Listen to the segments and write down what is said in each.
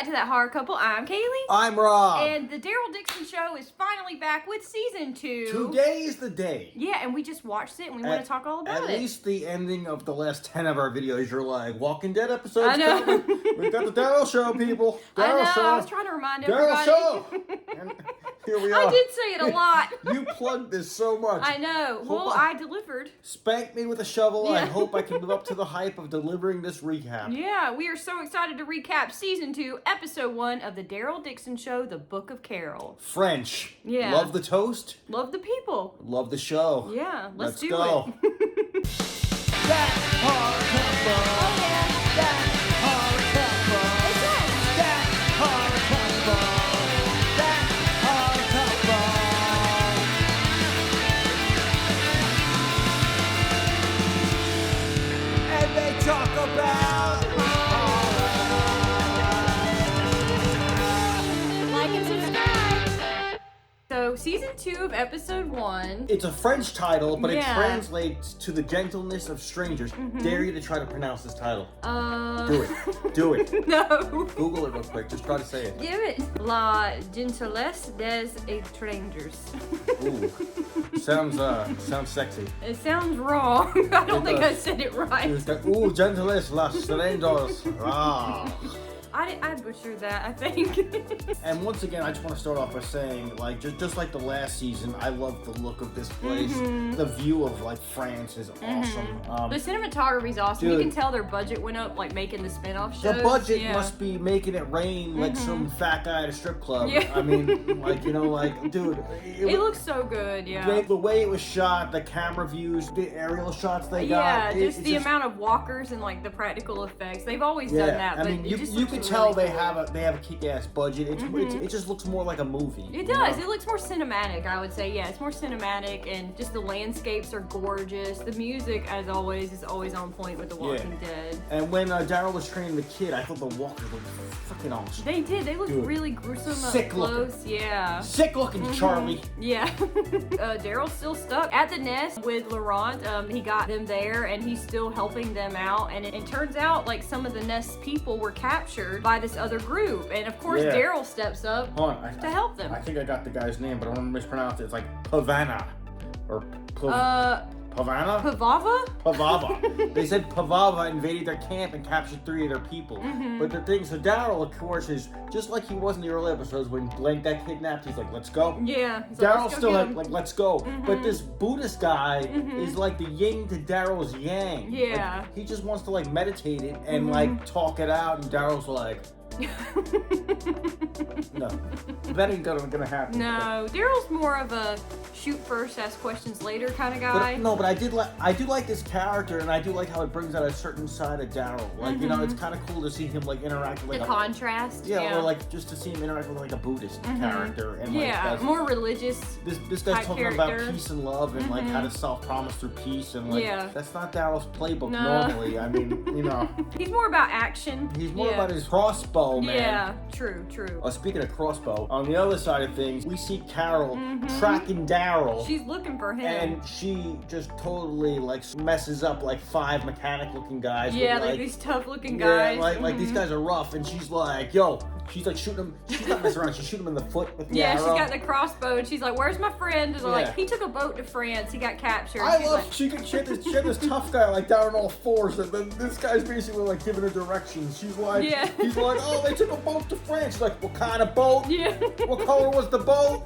back to That Horror Couple. I'm Kaylee. I'm Rob. And the Daryl Dixon Show is finally back with season 2. Today is the day. Yeah, and we just watched it and we want to talk all about it. At least the ending of the last 10 of our videos, you're like, Walking Dead episodes I know. coming. We've got the Daryl Show, people. Daryl Show. I was trying to remind Daryl everybody. Show. And here we are. I did say it a lot. You plugged this so much. I know. Well, I delivered. Spanked me with a shovel. Yeah. I hope I can live up to the hype of delivering this recap. Yeah, we are so excited to recap season 2, episode 1 of the Daryl Dixon Show, The Book of Carol. French. Yeah. Love the toast. Love the people. Love the show. Yeah, let's do go. it. That horror couple. Oh, yeah. That horror couple. It's us. That horror couple. That horror couple. And they talk about horror. Like and subscribe. So, season 2 of episode 1. It's a French title, but it Yeah. translates to the gentleness of strangers. Dare you to try to pronounce this title. Do it. Do it. No. Google it real quick. Just try to say it. Give it. La gentillesse des étrangers. Ooh. Sounds sexy. It sounds wrong. I don't It think does. I said it right. It's like, ooh, gentleness, las strangers. Ah. I butchered that, I think. And once again, I just want to start off by saying, like, just like the last season, I love the look of this place. The view of, like, France is awesome. The cinematography's awesome. You Dude. can tell their budget went up, like, making the spin-off shows. The budget Yeah. must be making it rain like some fat guy at a strip club. Yeah. I mean, like, you know, like, dude. It looks so good, yeah. The way it was shot, the camera views, the aerial shots they got. Yeah, just the amount of walkers and, like, the practical effects. They've always done that, I but mean, it you just can looks tell really they cool. have a kick-ass budget. It just looks more like a movie. It you does. know? It looks more cinematic, I would say. Yeah, it's more cinematic, and just the landscapes are gorgeous. The music, as always, is always on point with The Walking Dead. And when Daryl was training the kid, I thought the walkers looked freaking awesome. They did. They looked Dude. really gruesome Sick up close. looking. Yeah. Sick looking Charlie. Yeah. Daryl's still stuck at the nest with Laurent. He got them there, and he's still helping them out. And it turns out, like, some of the nest's people were captured by this other group. And, of course, Yeah. Daryl steps up Hold on, to help them. I think I got the guy's name, but I don't want to mispronounce it. It's like Pavana. Or Pavana? Pavava? Pavava. They said Pavava invaded their camp and captured 3 of their people. But the thing, so Daryl, of course, is just like he was in the early episodes when Blank got kidnapped. He's like, let's go. Yeah. He's like, Daryl's "Let's go still get like, him." let's go. But this Buddhist guy is like the yin to Daryl's yang. Yeah. Like, he just wants to like meditate it and like talk it out, and Daryl's like, no, that ain't gonna happen. No, Daryl's more of a shoot first, ask questions later kind of guy. But I do like this character, and I do like how it brings out a certain side of Daryl. Like, you know, it's kind of cool to see him like interact with The like contrast. yeah, or like just to see him interact with like a Buddhist character, and like Yeah, that's- more religious. This guy's type talking character. about peace and love and like how to self-promise through peace, and like Yeah. that's not Daryl's playbook No. normally. I mean, you know, He's more about action. he's more Yeah. about his crossbow, man. Yeah, true. Speaking of crossbow, on the other side of things, we see Carol tracking Daryl. She's looking for him. And she just totally like messes up like 5 mechanic-looking guys. Yeah, with, like these tough-looking guys. Yeah, like these guys are rough, and she's like, yo, she's like shooting him. She's not messing around. She's shooting him in the foot with the Yeah, arrow. she's got the crossbow, and she's like, "Where's my friend?" And they're Yeah. like, "He took a boat to France. He got captured." I She's love like, she had this tough guy like down on all fours, and then this guy's basically like giving her directions. She's like, Yeah. he's like, oh, they took a boat to France. She's like, what kind of boat? Yeah. What color was the boat?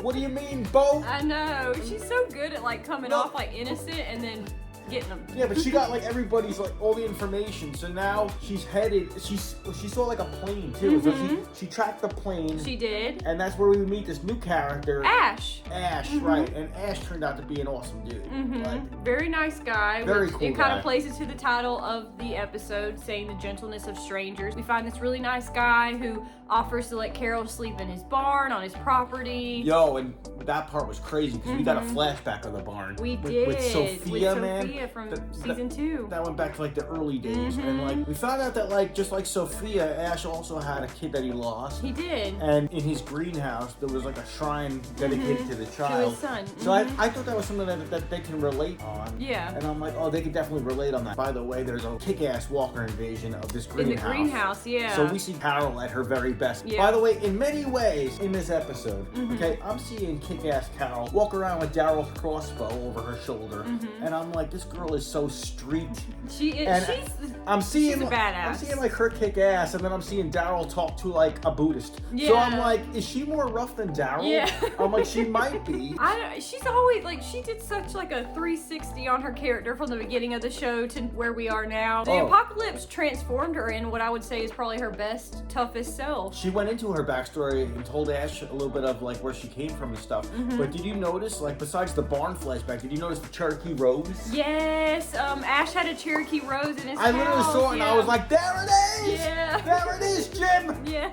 What do you mean boat? I know. She's so good at like coming No. off like innocent and then getting them. Yeah, but she got like everybody's like all the information. So now she's headed. She saw like a plane too. So she tracked the plane. She did. And that's where we meet this new character, Ash. Ash, right? And Ash turned out to be an awesome dude. Like, Very nice guy. Very which cool It kind guy. of plays into the title of the episode, saying the gentleness of strangers. We find this really nice guy who offers to let Carol sleep in his barn on his property. yo, and that part was crazy because we got a flashback of the barn. We with, did. with Sophia, man. Sophia from season 2. That went back to like the early days, and like we found out that like just like Sophia, Ash also had a kid that he lost. He did. And in his greenhouse, there was like a shrine dedicated to the child. To his son. So I thought that was something that they can relate on. Yeah. And I'm like, oh, they can definitely relate on that. By the way, there's a kick-ass Walker invasion of this greenhouse. In the greenhouse, yeah. So we see Carol at her very best. Yeah. By the way, in many ways in this episode, okay, I'm seeing kick-ass Carol walk around with Daryl's crossbow over her shoulder, and I'm like, this girl is so street. She is. And she's a badass. I'm seeing like her kick ass, and then I'm seeing Daryl talk to like a Buddhist. Yeah. So I'm like, is she more rough than Daryl? Yeah. I'm like, she might be. She's always like, she did such like a 360 on her character from the beginning of the show to where we are now. The apocalypse transformed her in what I would say is probably her best, toughest self. She went into her backstory and told Ash a little bit of like where she came from and stuff. But did you notice, like, besides the barn flashback, did you notice the Cherokee rose? Yes. Ash had a Cherokee rose in his house. I literally saw it and I was like, there it is! Yeah. There it is, Jim! Yeah.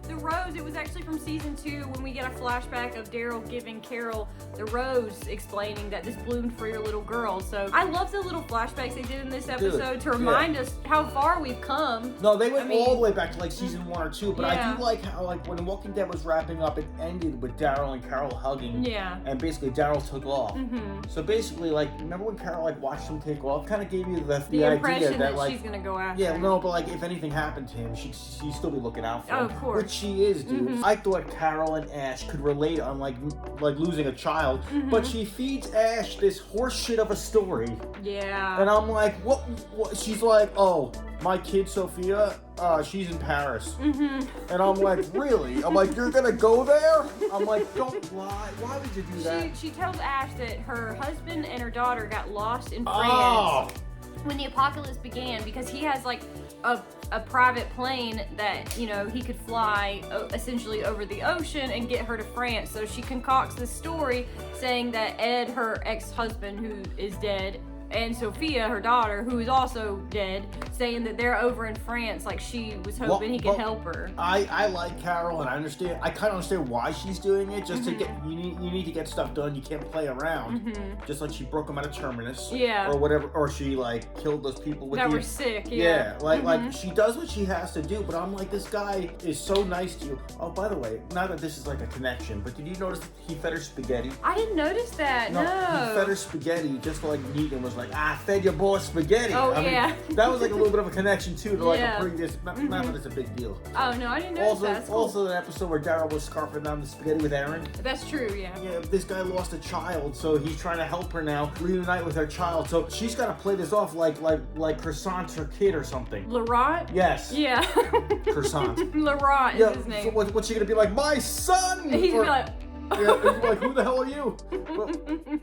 The rose, it was actually from season 2 when we get a flashback of Daryl giving Carol the rose, explaining that this bloomed for your little girl. So I love the little flashbacks they did in this episode to remind us how far we've come. No, they went all the way back to like season 1 or 2, but Yeah. I do like how like when Walking Dead was wrapping up, it ended with Daryl and Carol hugging. Yeah. And basically Daryl took off. So basically, like, remember when Carol like watched him take off? Kind of gave you the impression idea that like she's gonna go after. yeah, no, but like if anything happened to him, she'd still be looking out for him. Of course. Which she is, dude. I thought Carol and Ash could relate on like losing a child, but she feeds Ash this horse shit of a story. Yeah. And I'm like, what? She's like, oh, my kid Sophia, she's in Paris. And I'm like, really? I'm like, you're gonna go there? I'm like, don't lie. Why would you do that? She tells Ash that her husband and her daughter got lost in France. Oh. When the apocalypse began, because he has like a private plane that, you know, he could fly essentially over the ocean and get her to France. So she concocts this story saying that Ed, her ex-husband who is dead, and Sophia, her daughter, who is also dead, saying that they're over in France, like she was hoping he could help her. I like Carol, and I kind of understand why she's doing it. Just to get you need to get stuff done. You can't play around. Just like she broke them out of Terminus, or whatever, or she like killed those people with that were sick. Yeah, like she does what she has to do. But I'm like, this guy is so nice to you. Oh, by the way, not that this is like a connection, but did you notice he fed her spaghetti? I didn't notice that. No, he fed her spaghetti just like Negan was like, I fed your boy spaghetti. Oh, I yeah. mean, that was like a little bit of a connection too to like a previous. Not that it's a big deal. Oh no, I didn't notice that. That's cool. Also, the episode where Daryl was scarfing down the spaghetti with Aaron. That's true. Yeah. Yeah, this guy lost a child, so he's trying to help her now reunite with her child. So she's got to play this off like Croissant's her kid or something. Laurent? Yes. Yeah. Croissant. Laurent is his name. So what's she gonna be like? My son. He's gonna be like. Yeah, like, who the hell are you? Well,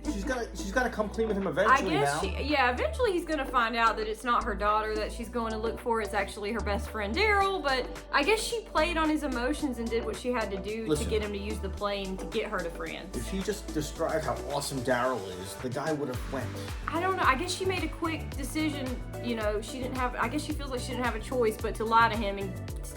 she's gotta come clean with him eventually. I guess eventually he's gonna find out that it's not her daughter that she's going to look for. It's actually her best friend Daryl. But I guess she played on his emotions and did what she had to do to get him to use the plane to get her to France. If she just described how awesome Daryl is, the guy would have went. I don't know. I guess she made a quick decision. You know, I guess she feels like she didn't have a choice but to lie to him and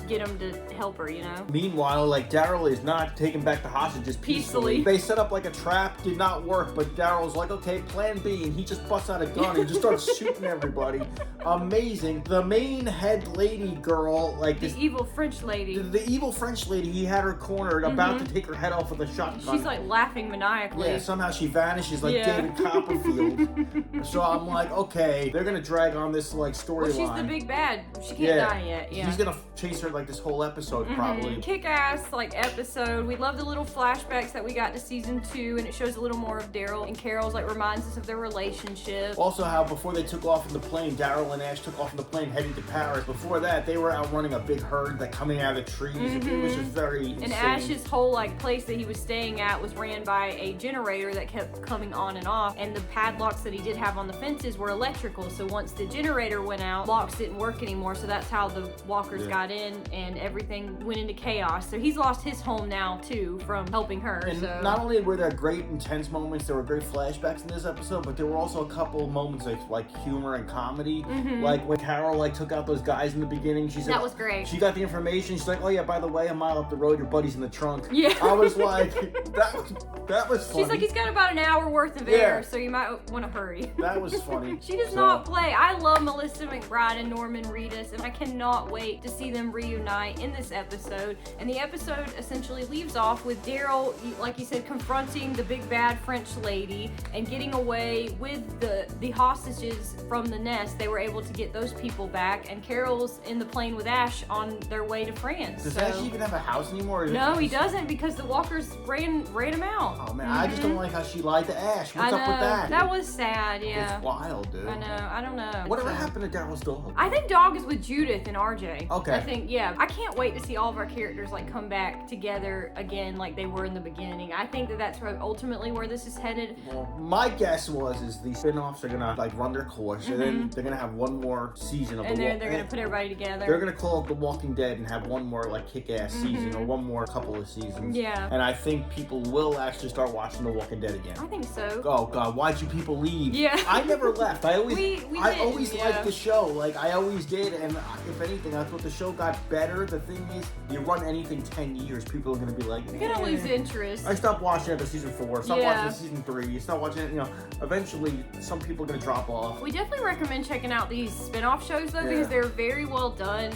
get him to help her. You know. Meanwhile, like Daryl is not taking back the hostages peacefully. They set up like a trap, did not work, but Daryl's like, okay, plan B, and he just busts out a gun and just starts shooting everybody. Amazing. The main head lady girl, like the evil French lady. The evil French lady, he had her cornered, about to take her head off with a shotgun. She's like laughing maniacally. Yeah, somehow she vanishes like David Copperfield. So I'm like, okay, they're gonna drag on this like storyline. Well, she's the big bad. She can't die yet. Yeah. He's gonna chase her like this whole episode probably. Kick-ass like episode. We love the little flashbacks that we got to season 2, and it shows a little more of Daryl and Carol's, like reminds us of their relationship. Also, how before they took off in the plane, Daryl and Ash took off in the plane heading to Paris. Before that, they were out running a big herd like coming out of the trees. It was just very insane. And Ash's whole like place that he was staying at was ran by a generator that kept coming on and off, and the padlocks that he did have on the fences were electrical. So once the generator went out, locks didn't work anymore. So that's how the walkers got in and everything went into chaos. So he's lost his home now too from helping her. And so not only were there great intense moments, there were great flashbacks in this episode, but there were also a couple moments like humor and comedy. Like when Carol like took out those guys in the beginning, she said that was great. She got the information. She's like, "Oh yeah, by the way, a mile up the road, your buddy's in the trunk." Yeah. I was like, that was funny. She's like, he's got about an hour worth of air, so you might want to hurry. That was funny. She does not play. I love Melissa McBride and Norman Reedus, and I cannot wait to see them reunite in this episode. And the episode essentially leaves off with Daryl, like you said, confronting the big bad French lady and getting away with the hostages from the nest. They were able to get those people back, and Carol's in the plane with Ash on their way to France. Does Ash even have a house anymore? No, he doesn't, because the walkers ran him out. Oh man, I just don't like how she lied to Ash. What's up with that? That was sad, yeah. It's wild, dude. I know, I don't know. Whatever happened to Daryl's dog? I think Dog is with Judith and RJ. Okay. I think, yeah. I can't wait to see all of our characters like come back together again like they were in the beginning. I think that's ultimately where this is headed. Well, my guess is these spin-offs are gonna like run their course, and then they're gonna have one more season of and they're gonna put everybody together. They're gonna call it The Walking Dead and have one more like kick-ass season, or one more couple of seasons. Yeah. And I think people will actually start watching The Walking Dead again. I think so. Oh god, why'd you people leave? Yeah. I never left. I always we always liked the show. Like I always did, and if anything, I thought the show got better. The thing is, you run anything 10 years, people are gonna be like, you're gonna lose interest. I stopped watching after season 4. Stop watching season 3. You stop watching it. You know, eventually some people are gonna drop off. We definitely recommend checking out these spin-off shows though, because they're very well done.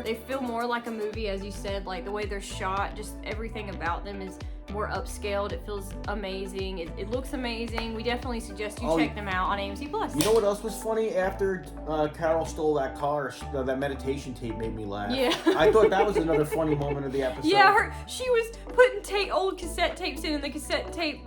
They feel more like a movie, as you said. Like the way they're shot, just everything about them is more upscaled. It feels amazing. It looks amazing. We definitely suggest you check them out on AMC Plus. You know what else was funny? After Carol stole that car, that meditation tape made me laugh. Yeah. I thought that was another funny moment of the episode. Yeah, she was putting old cassette tapes in, and the cassette tape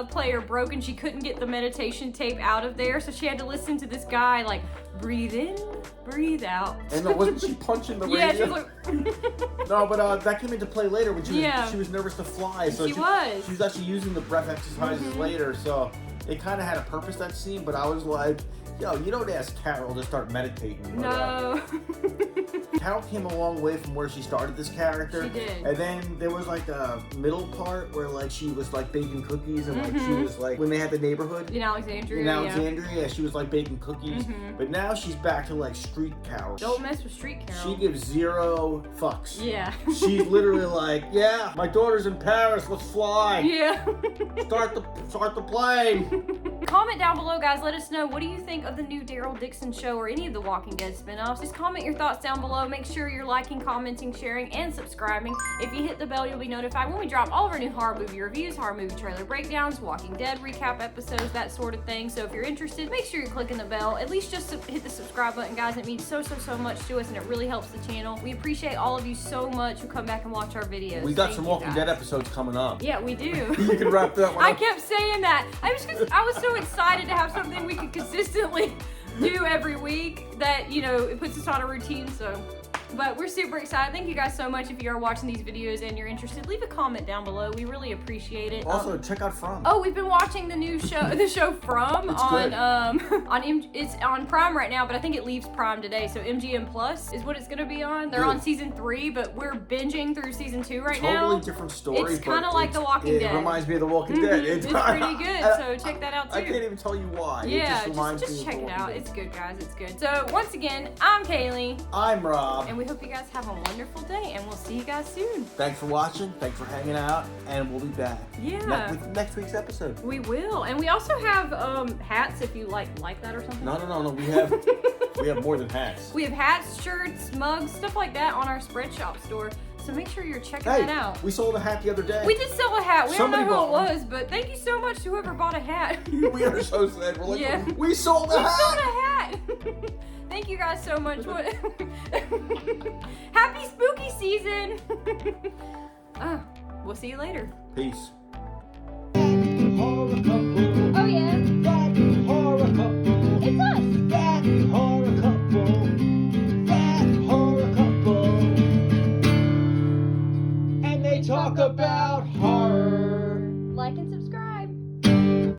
player broke, and she couldn't get the meditation tape out of there, so she had to listen to this guy like breathe in, breathe out. And wasn't she punching the radio? Yeah, she was like... No, but that came into play later when she was nervous to fly. So she was actually using the breath exercises later, so it kind of had a purpose, that scene, but I was like, yo, you don't ask Carol to start meditating. But, no. Carol came a long way from where she started this character. She did. And then there was like a middle part where like she was like baking cookies, and like she was like, when they had the neighborhood in Alexandria, she was like baking cookies. But now she's back to like street Carol. Don't mess with street Carol. She gives 0 fucks. Yeah. She's literally like, yeah, my daughter's in Paris, let's fly. Yeah. Start the plane. Comment down below, guys. Let us know, what do you think of the new Daryl Dixon show or any of the Walking Dead spinoffs? Just comment your thoughts down below. Make sure you're liking, commenting, sharing, and subscribing. If you hit the bell, you'll be notified when we drop all of our new horror movie reviews, horror movie trailer breakdowns, Walking Dead recap episodes, that sort of thing. So if you're interested, make sure you're clicking the bell. At least just hit the subscribe button, guys. It means so much to us, and it really helps the channel. We appreciate all of you so much who come back and watch our videos. We got some Walking Dead episodes coming up. Yeah, we do. You can wrap that one up. I kept saying that. I was so excited to have something we could consistently do every week that, you know, it puts us on a routine, so. But we're super excited. Thank you guys so much. If you are watching these videos and you're interested, leave a comment down below. We really appreciate it. Also, check out From. Oh, we've been watching the new show, the show From it's on Prime right now, but I think it leaves Prime today. So MGM Plus is what it's gonna be on. They're on season 3, but we're binging through season 2 right now. Totally different story. It's kind of like The Walking Dead. It reminds me of The Walking Dead. It's pretty good. So check that out too. I can't even tell you why. Yeah, it just check it out. It's good, guys. It's good. So once again, I'm Kaylee. I'm Rob. And we hope you guys have a wonderful day, and we'll see you guys soon. Thanks for watching. Thanks for hanging out, and we'll be back. Yeah. With next week's episode. We will, and we also have hats if you like that or something. No. We have more than hats. We have hats, shirts, mugs, stuff like that on our Spread Shop store. So make sure you're checking that out. We sold a hat the other day. We did sell a hat. We don't know who it bought was, but thank you so much to whoever bought a hat. We are so sad. We're like, we sold a hat. We sold a hat. Thank you guys so much. Happy spooky season. We'll see you later. Peace. Horror couple. Oh yeah. That horror couple. It's us. That horror couple. That horror couple. And they talk about horror.